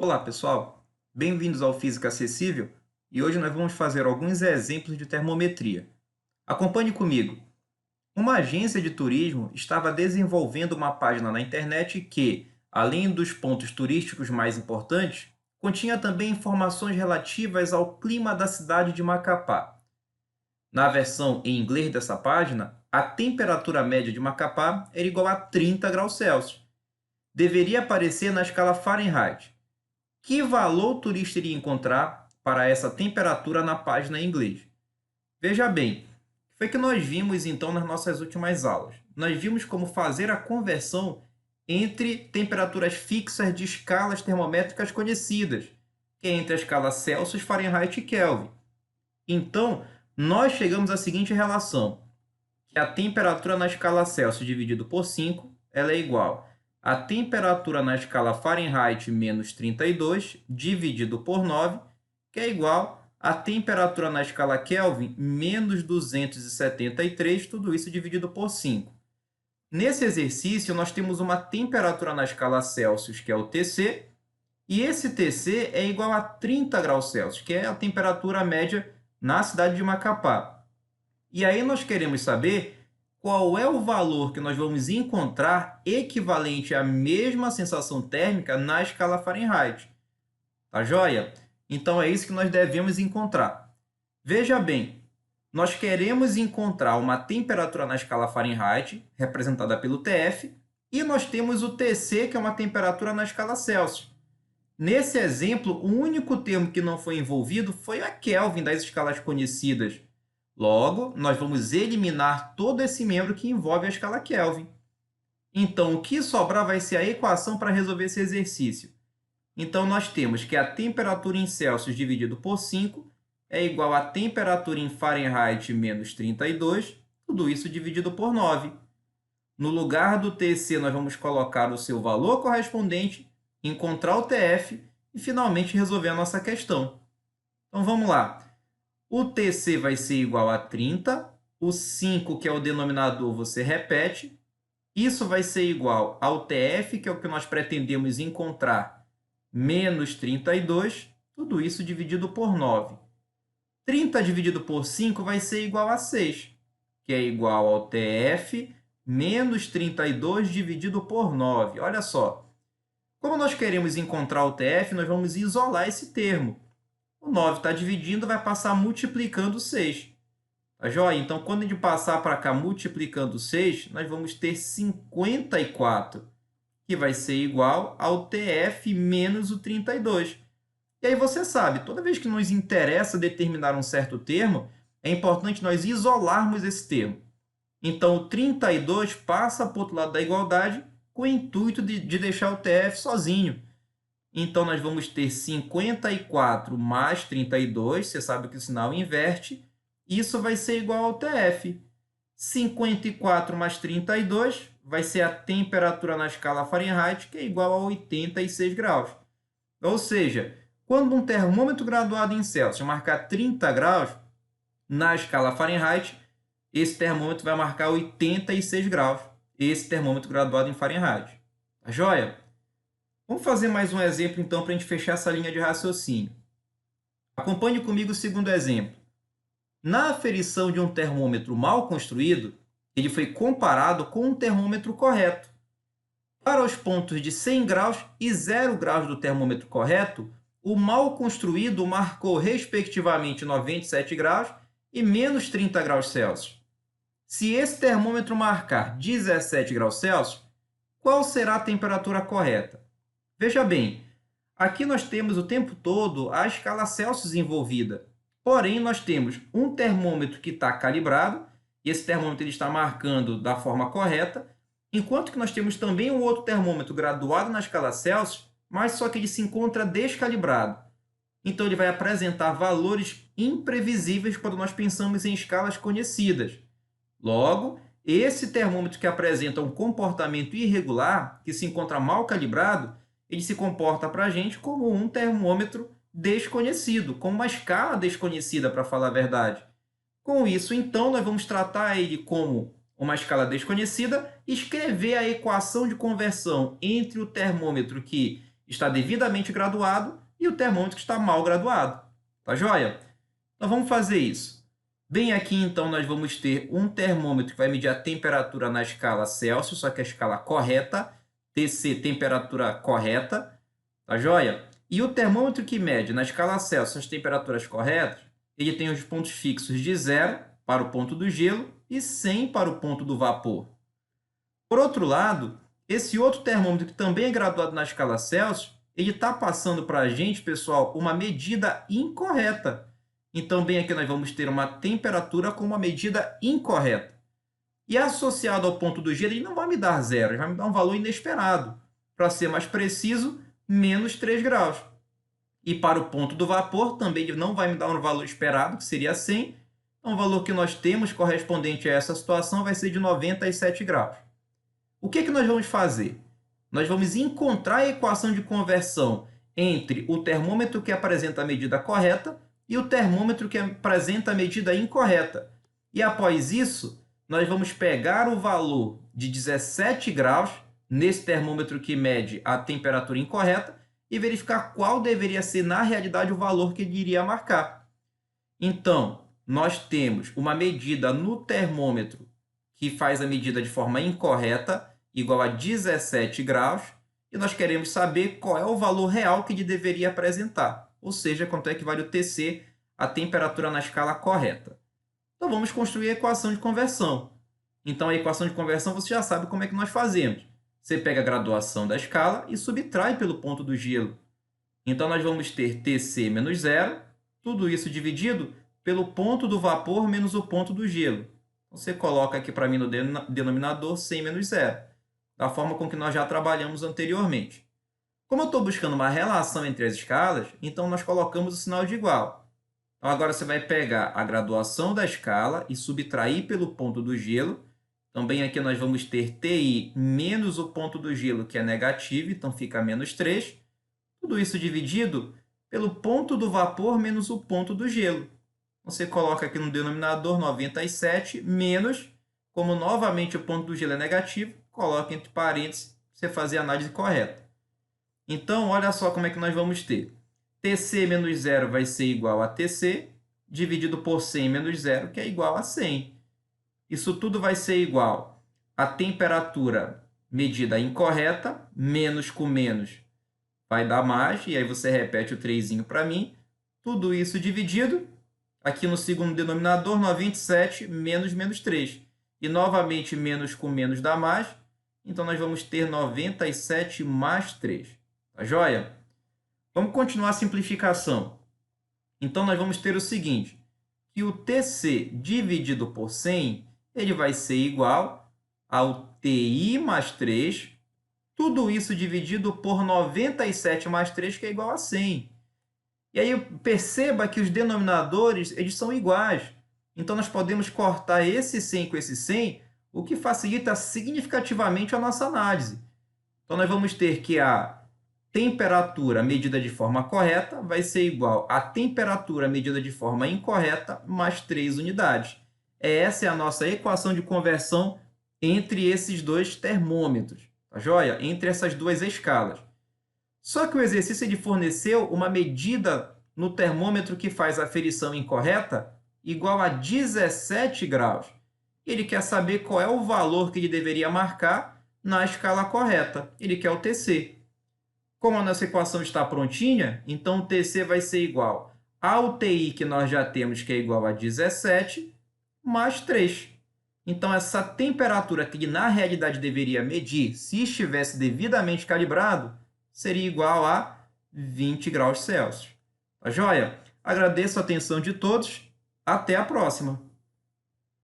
Olá, pessoal! Bem-vindos ao Física Acessível e hoje nós vamos fazer alguns exemplos de termometria. Acompanhe comigo. Uma agência de turismo estava desenvolvendo uma página na internet que, além dos pontos turísticos mais importantes, continha também informações relativas ao clima da cidade de Macapá. Na versão em inglês dessa página, a temperatura média de Macapá era igual a 30 graus Celsius. Deveria aparecer na escala Fahrenheit. Que valor o turista iria encontrar para essa temperatura na página em inglês? Veja bem, foi que nós vimos então nas nossas últimas aulas. Nós vimos como fazer a conversão entre temperaturas fixas de escalas termométricas conhecidas, que é entre a escala Celsius, Fahrenheit e Kelvin. Então, nós chegamos à seguinte relação, que a temperatura na escala Celsius dividido por 5 ela é igual a temperatura na escala Fahrenheit menos 32 dividido por 9, que é igual a temperatura na escala Kelvin menos 273, tudo isso dividido por 5. Nesse exercício, nós temos uma temperatura na escala Celsius, que é o Tc, e esse Tc é igual a 30 graus Celsius, que é a temperatura média na cidade de Macapá. E aí nós queremos saber qual é o valor que nós vamos encontrar equivalente à mesma sensação térmica na escala Fahrenheit. Tá joia? Então é isso que nós devemos encontrar. Veja bem, nós queremos encontrar uma temperatura na escala Fahrenheit, representada pelo Tf, e nós temos o Tc, que é uma temperatura na escala Celsius. Nesse exemplo, o único termo que não foi envolvido foi a Kelvin das escalas conhecidas. Logo, nós vamos eliminar todo esse membro que envolve a escala Kelvin. Então, o que sobrar vai ser a equação para resolver esse exercício. Então, nós temos que a temperatura em Celsius dividido por 5 é igual a temperatura em Fahrenheit menos 32, tudo isso dividido por 9. No lugar do Tc, nós vamos colocar o seu valor correspondente, encontrar o Tf e, finalmente, resolver a nossa questão. Então, vamos lá. O Tc vai ser igual a 30, o 5, que é o denominador, você repete. Isso vai ser igual ao Tf, que é o que nós pretendemos encontrar, menos 32, tudo isso dividido por 9. 30 dividido por 5 vai ser igual a 6, que é igual ao Tf menos 32 dividido por 9. Olha só, como nós queremos encontrar o Tf, nós vamos isolar esse termo. O 9 está dividindo, vai passar multiplicando 6. Tá joia? Então, quando a gente passar para cá multiplicando 6, nós vamos ter 54, que vai ser igual ao Tf menos o 32. E aí você sabe, toda vez que nos interessa determinar um certo termo, é importante nós isolarmos esse termo. Então, o 32 passa para o outro lado da igualdade com o intuito de deixar o Tf sozinho. Então, nós vamos ter 54 mais 32, você sabe que o sinal inverte, isso vai ser igual ao Tf. 54 mais 32 vai ser a temperatura na escala Fahrenheit, que é igual a 86 graus. Ou seja, quando um termômetro graduado em Celsius marcar 30 graus, na escala Fahrenheit, esse termômetro vai marcar 86 graus, esse termômetro graduado em Fahrenheit. Tá joia? Vamos fazer mais um exemplo, então, para a gente fechar essa linha de raciocínio. Acompanhe comigo o segundo exemplo. Na aferição de um termômetro mal construído, ele foi comparado com um termômetro correto. Para os pontos de 100 graus e 0 graus do termômetro correto, o mal construído marcou, respectivamente, 97 graus e menos 30 graus Celsius. Se esse termômetro marcar 17 graus Celsius, qual será a temperatura correta? Veja bem, aqui nós temos o tempo todo a escala Celsius envolvida. Porém, nós temos um termômetro que está calibrado, e esse termômetro ele está marcando da forma correta, enquanto que nós temos também um outro termômetro graduado na escala Celsius, mas só que ele se encontra descalibrado. Então, ele vai apresentar valores imprevisíveis quando nós pensamos em escalas conhecidas. Logo, esse termômetro que apresenta um comportamento irregular, que se encontra mal calibrado, ele se comporta para a gente como um termômetro desconhecido, como uma escala desconhecida, para falar a verdade. Com isso, então, nós vamos tratar ele como uma escala desconhecida, escrever a equação de conversão entre o termômetro que está devidamente graduado e o termômetro que está mal graduado. Tá joia? Então, vamos fazer isso. Bem aqui, então, nós vamos ter um termômetro que vai medir a temperatura na escala Celsius, só que a escala correta, TC, temperatura correta, tá joia? E o termômetro que mede na escala Celsius as temperaturas corretas, ele tem os pontos fixos de 0 para o ponto do gelo e 100 para o ponto do vapor. Por outro lado, esse outro termômetro que também é graduado na escala Celsius, ele está passando para a gente, pessoal, uma medida incorreta. Então, bem aqui nós vamos ter uma temperatura com uma medida incorreta. E associado ao ponto do gelo, ele não vai me dar 0, ele vai me dar um valor inesperado. Para ser mais preciso, menos 3 graus. E para o ponto do vapor, também ele não vai me dar um valor esperado, que seria 100. Então, o valor que nós temos correspondente a essa situação vai ser de 97 graus. O que nós vamos fazer? Nós vamos encontrar a equação de conversão entre o termômetro que apresenta a medida correta e o termômetro que apresenta a medida incorreta. E após isso, nós vamos pegar o valor de 17 graus nesse termômetro que mede a temperatura incorreta e verificar qual deveria ser, na realidade, o valor que ele iria marcar. Então, nós temos uma medida no termômetro que faz a medida de forma incorreta, igual a 17 graus, e nós queremos saber qual é o valor real que ele deveria apresentar, ou seja, quanto é que vale o TC, a temperatura na escala correta. Então, vamos construir a equação de conversão. Então, a equação de conversão você já sabe como é que nós fazemos. Você pega a graduação da escala e subtrai pelo ponto do gelo. Então, nós vamos ter TC menos 0, tudo isso dividido pelo ponto do vapor menos o ponto do gelo. Você coloca aqui para mim no denominador 100 menos 0, da forma com que nós já trabalhamos anteriormente. Como eu estou buscando uma relação entre as escalas, então nós colocamos o sinal de igual. Então, agora você vai pegar a graduação da escala e subtrair pelo ponto do gelo. Também aqui nós vamos ter TI menos o ponto do gelo, que é negativo, então fica menos 3. Tudo isso dividido pelo ponto do vapor menos o ponto do gelo. Você coloca aqui no denominador 97 menos, como novamente o ponto do gelo é negativo, coloca entre parênteses para você fazer a análise correta. Então, olha só como é que nós vamos ter. TC menos 0 vai ser igual a TC, dividido por 100 menos 0, que é igual a 100. Isso tudo vai ser igual a temperatura medida incorreta, menos com menos vai dar mais, e aí você repete o 3 para mim. Tudo isso dividido, aqui no segundo denominador, 97 menos menos 3. E novamente menos com menos dá mais, então nós vamos ter 97 mais 3. Tá joia? Vamos continuar a simplificação. Então, nós vamos ter o seguinte, que o TC dividido por 100, ele vai ser igual ao TI mais 3, tudo isso dividido por 97 mais 3, que é igual a 100. E aí, perceba que os denominadores eles são iguais. Então, nós podemos cortar esse 100 com esse 100, o que facilita significativamente a nossa análise. Então, nós vamos ter que a temperatura medida de forma correta vai ser igual a temperatura medida de forma incorreta mais 3 unidades. Essa é a nossa equação de conversão entre esses dois termômetros, tá joia? Entre essas duas escalas. Só que o exercício ele forneceu uma medida no termômetro que faz a aferição incorreta igual a 17 graus. Ele quer saber qual é o valor que ele deveria marcar na escala correta. Ele quer o TC. Como a nossa equação está prontinha, então o TC vai ser igual ao TI que nós já temos, que é igual a 17, mais 3. Então, essa temperatura que ele, na realidade, deveria medir, se estivesse devidamente calibrado, seria igual a 20 graus Celsius. Tá joia? Agradeço a atenção de todos. Até a próxima!